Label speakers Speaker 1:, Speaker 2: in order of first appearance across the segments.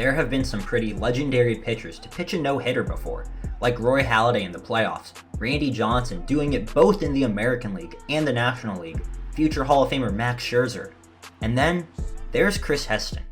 Speaker 1: There have been some pretty legendary pitchers to pitch a no-hitter before, like Roy Halladay in the playoffs, Randy Johnson doing it both in the American League and the National League, future Hall of Famer Max Scherzer. And then, there's Chris Heston.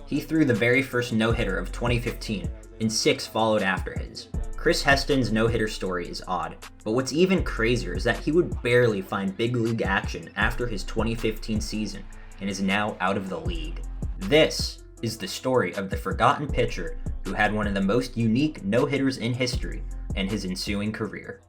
Speaker 1: He threw the very first no-hitter of 2015, and 6 followed after his. Chris Heston's no-hitter story is odd, but what's even crazier is that he would barely find big league action after his 2015 season, and is now out of the league. This is the story of the forgotten pitcher who had one of the most unique no-hitters in history and his ensuing career.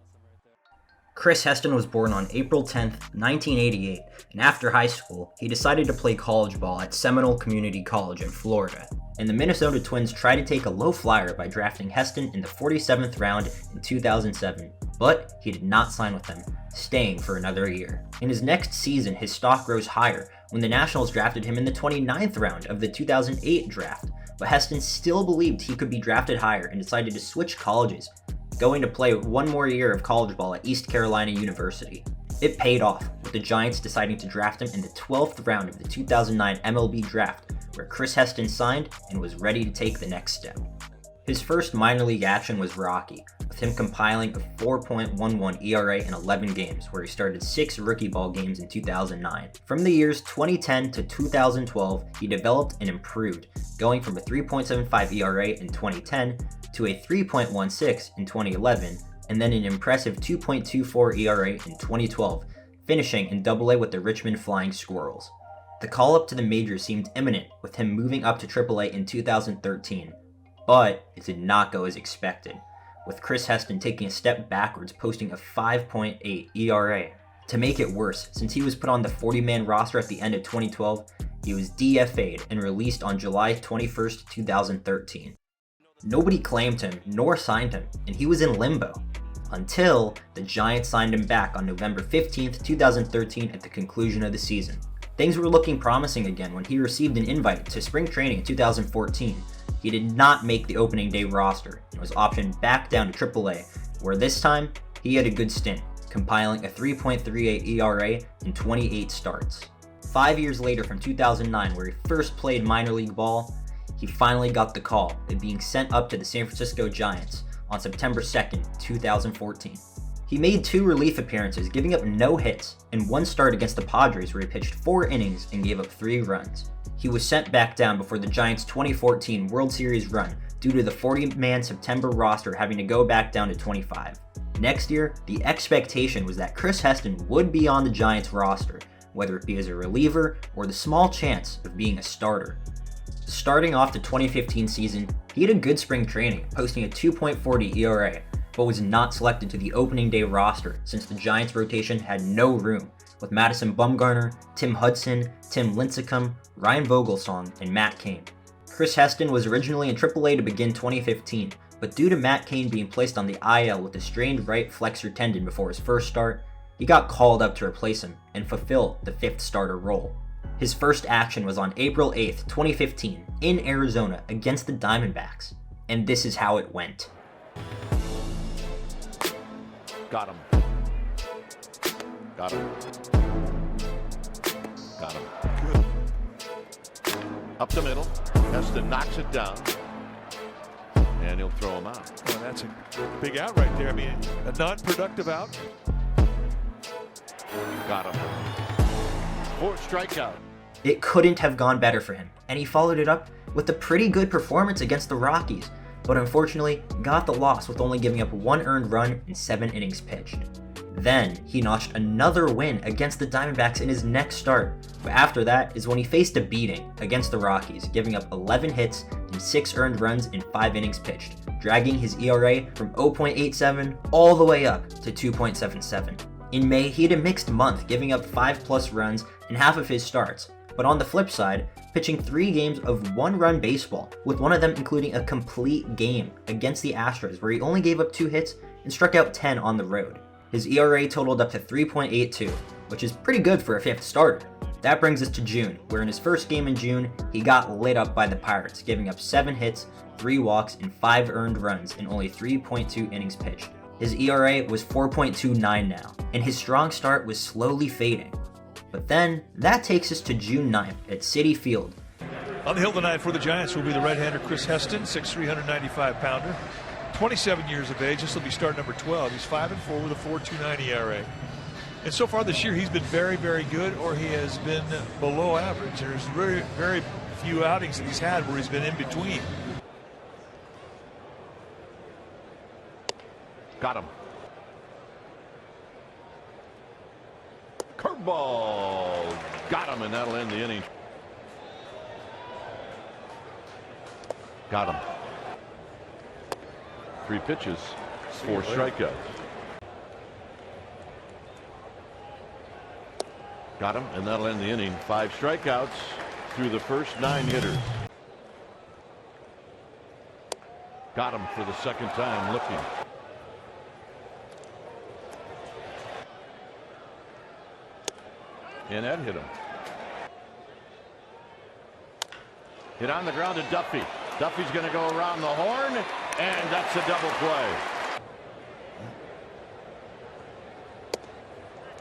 Speaker 1: Chris Heston was born on April 10, 1988, and after high school, he decided to play college ball at Seminole Community College in Florida. And the Minnesota Twins tried to take a low flyer by drafting Heston in the 47th round in 2007, but he did not sign with them, staying for another year. In his next season, his stock rose higher when the Nationals drafted him in the 29th round of the 2008 draft, but Heston still believed he could be drafted higher and decided to switch colleges, going to play one more year of college ball at East Carolina University. It paid off, with the Giants deciding to draft him in the 12th round of the 2009 MLB draft, where Chris Heston signed and was ready to take the next step. His first minor league action was rocky, with him compiling a 4.11 ERA in 11 games, where he started 6 rookie ball games in 2009. From the years 2010 to 2012, he developed and improved, going from a 3.75 ERA in 2010 to a 3.16 in 2011, and then an impressive 2.24 ERA in 2012, finishing in AA with the Richmond Flying Squirrels. The call up to the majors seemed imminent, with him moving up to AAA in 2013, but it did not go as expected, with Chris Heston taking a step backwards, posting a 5.8 ERA. To make it worse, since he was put on the 40-man roster at the end of 2012, he was DFA'd and released on July 21, 2013. Nobody claimed him nor signed him, and he was in limbo, until the Giants signed him back on November 15, 2013 at the conclusion of the season. Things were looking promising again when he received an invite to spring training in 2014. He did not make the opening day roster and was optioned back down to AAA, where this time he had a good stint, compiling a 3.38 ERA in 28 starts. 5 years later, from 2009, where he first played minor league ball, he finally got the call of being sent up to the San Francisco Giants on September 2nd, 2014. He made 2 relief appearances, giving up no hits, and 1 start against the Padres where he pitched 4 innings and gave up 3 runs. He was sent back down before the Giants' 2014 World Series run due to the 40-man September roster having to go back down to 25. Next year, the expectation was that Chris Heston would be on the Giants roster, whether it be as a reliever or the small chance of being a starter. Starting off the 2015 season, he had a good spring training, posting a 2.40 ERA, but was not selected to the opening day roster since the Giants rotation had no room, with Madison Bumgarner, Tim Hudson, Tim Lincecum, Ryan Vogelsong, and Matt Cain. Chris Heston was originally in AAA to begin 2015, but due to Matt Cain being placed on the IL with a strained right flexor tendon before his first start, he got called up to replace him and fulfill the 5th starter role. His first action was on April 8th, 2015, in Arizona against the Diamondbacks, and this is how it went.
Speaker 2: Got him. Got him. Got him. Good. Up the middle. Heston knocks it down. And he'll throw him out.
Speaker 3: Well, that's a big out right there. I mean, a non-productive out.
Speaker 2: Got him. 4th strikeout.
Speaker 1: It couldn't have gone better for him, and he followed it up with a pretty good performance against the Rockies, but unfortunately got the loss with only giving up 1 earned run in 7 innings pitched. Then he notched another win against the Diamondbacks in his next start, but after that is when he faced a beating against the Rockies, giving up 11 hits and 6 earned runs in 5 innings pitched, dragging his ERA from 0.87 all the way up to 2.77. In May, he had a mixed month, giving up 5+ runs in half of his starts, but on the flip side, pitching 3 games of 1-run baseball, with one of them including a complete game against the Astros where he only gave up 2 hits and struck out 10 on the road. His ERA totaled up to 3.82, which is pretty good for a 5th starter. That brings us to June, where in his first game in June, he got lit up by the Pirates, giving up 7 hits, 3 walks, and 5 earned runs in only 3.2 innings pitched. His ERA was 4.29 now, and his strong start was slowly fading. But then, that takes us to June 9th at Citi Field.
Speaker 3: On the hill tonight for the Giants will be the right-hander Chris Heston, 6'3", 195-pounder, 27 years of age. This will be start number 12. He's 5-4 with a 4.29 ERA. And so far this year, he's been very, very good, or he has been below average. There's very, very few outings that he's had where he's been in between.
Speaker 2: Got him. Curveball. Got him, and that'll end the inning. Got him. 3 pitches, 4 strikeouts. Got him, and that'll end the inning. 5 strikeouts through the first 9 hitters. Got him for the second time looking. And that hit him. Hit on the ground to Duffy. Duffy's going to go around the horn, and that's a double play.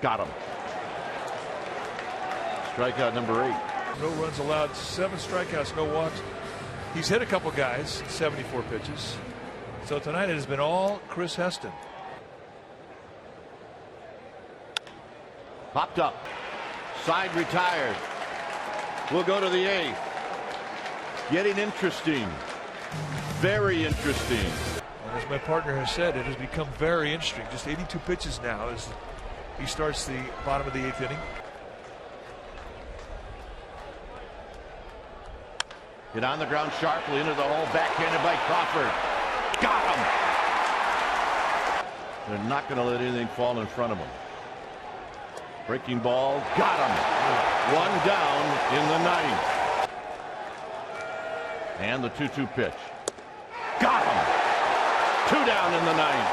Speaker 2: Got him. Strikeout number 8.
Speaker 3: No runs allowed, 7 strikeouts, no walks. He's hit a couple guys, 74 pitches. So tonight it has been all Chris Heston.
Speaker 2: Popped up. Side retired. We'll go to the 8th. Getting interesting. Very interesting.
Speaker 3: And as my partner has said, it has become very interesting. Just 82 pitches now as he starts the bottom of the 8th inning.
Speaker 2: Hit on the ground sharply into the hole, backhanded by Crawford. Got him! They're not going to let anything fall in front of him. Breaking ball, got him! 1 down in the 9th. And the 2-2 pitch. Got him! 2 down in the 9th.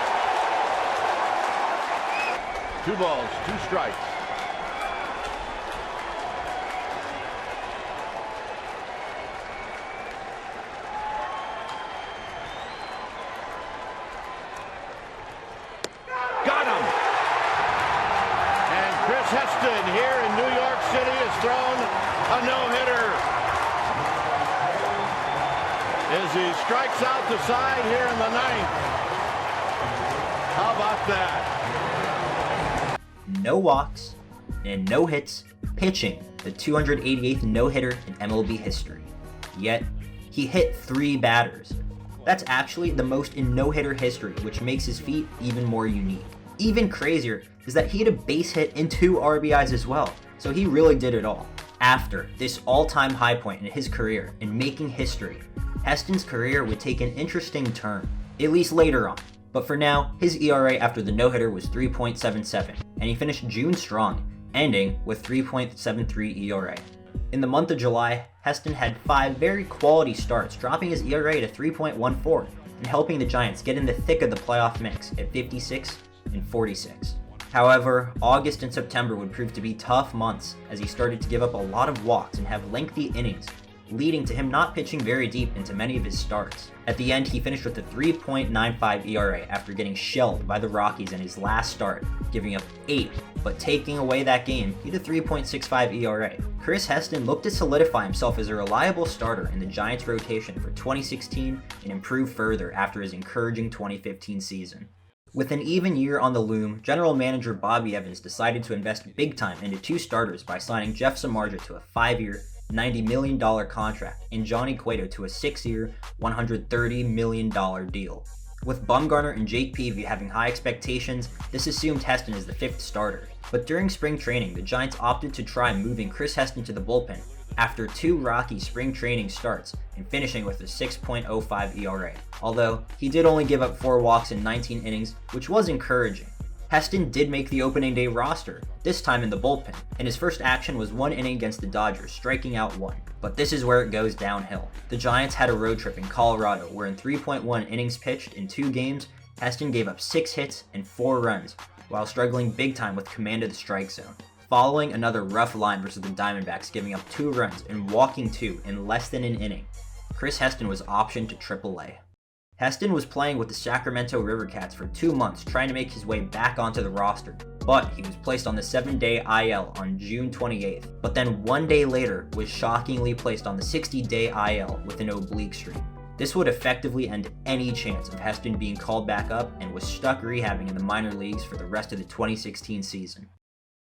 Speaker 2: 2 balls, 2 strikes. Heston here in New York City has thrown a no-hitter as he strikes out the side here in the 9th. How about that?
Speaker 1: No walks and no hits, pitching the 288th no-hitter in MLB history. Yet, he hit 3 batters. That's actually the most in no-hitter history, which makes his feat even more unique. Even crazier is that he had a base hit and 2 RBIs as well, so he really did it all. After this all-time high point in his career and making history, Heston's career would take an interesting turn, at least later on. But for now, his ERA after the no-hitter was 3.77, and he finished June strong, ending with 3.73 ERA. In the month of July, Heston had 5 very quality starts, dropping his ERA to 3.14 and helping the Giants get in the thick of the playoff mix at 56 and 46. However, August and September would prove to be tough months as he started to give up a lot of walks and have lengthy innings, leading to him not pitching very deep into many of his starts. At the end, he finished with a 3.95 ERA after getting shelled by the Rockies in his last start, giving up 8, but taking away that game, he had a 3.65 ERA. Chris Heston looked to solidify himself as a reliable starter in the Giants' rotation for 2016 and improve further after his encouraging 2015 season. With an even year on the loom, general manager Bobby Evans decided to invest big time into 2 starters by signing Jeff Samardzija to a 5-year, $90 million contract and Johnny Cueto to a 6-year, $130 million deal. With Bumgarner and Jake Peavy having high expectations, this assumed Heston as the 5th starter. But during spring training, the Giants opted to try moving Chris Heston to the bullpen after 2 rocky spring training starts and finishing with a 6.05 ERA. Although, he did only give up 4 walks in 19 innings, which was encouraging. Heston did make the opening day roster, this time in the bullpen, and his first action was 1 inning against the Dodgers, striking out 1. But this is where it goes downhill. The Giants had a road trip in Colorado where in 3.1 innings pitched in 2 games, Heston gave up 6 hits and 4 runs, while struggling big time with command of the strike zone. Following another rough line versus the Diamondbacks giving up 2 runs and walking 2 in less than an inning, Chris Heston was optioned to AAA. Heston was playing with the Sacramento River Cats for 2 months trying to make his way back onto the roster, but he was placed on the 7-day IL on June 28th, but then 1 day later was shockingly placed on the 60-day IL with an oblique strain. This would effectively end any chance of Heston being called back up and was stuck rehabbing in the minor leagues for the rest of the 2016 season.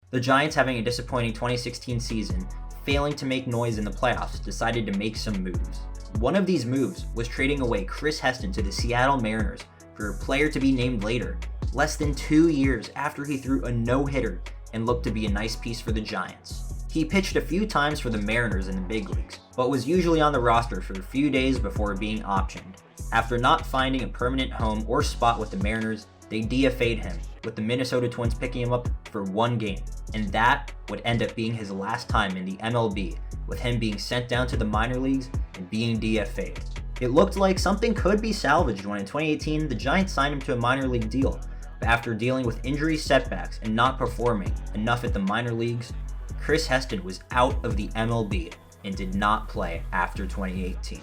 Speaker 1: The Giants, having a disappointing 2016 season, failing to make noise in the playoffs, decided to make some moves. One of these moves was trading away Chris Heston to the Seattle Mariners for a player to be named later, less than 2 years after he threw a no-hitter and looked to be a nice piece for the Giants. He pitched a few times for the Mariners in the big leagues, but was usually on the roster for a few days before being optioned. After not finding a permanent home or spot with the Mariners, they DFA'd him, with the Minnesota Twins picking him up for 1 game, and that would end up being his last time in the MLB, with him being sent down to the minor leagues and being DFA'd. It looked like something could be salvaged when in 2018 the Giants signed him to a minor league deal, but after dealing with injury setbacks and not performing enough at the minor leagues, Chris Heston was out of the MLB and did not play after 2018.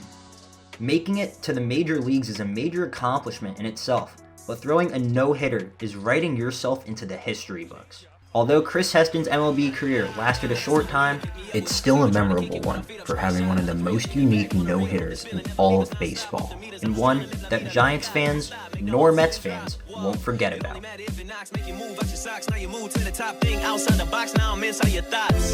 Speaker 1: Making it to the major leagues is a major accomplishment in itself, but throwing a no-hitter is writing yourself into the history books. Although Chris Heston's MLB career lasted a short time, it's still a memorable one for having one of the most unique no-hitters in all of baseball, and one that Giants fans nor Mets fans won't forget about.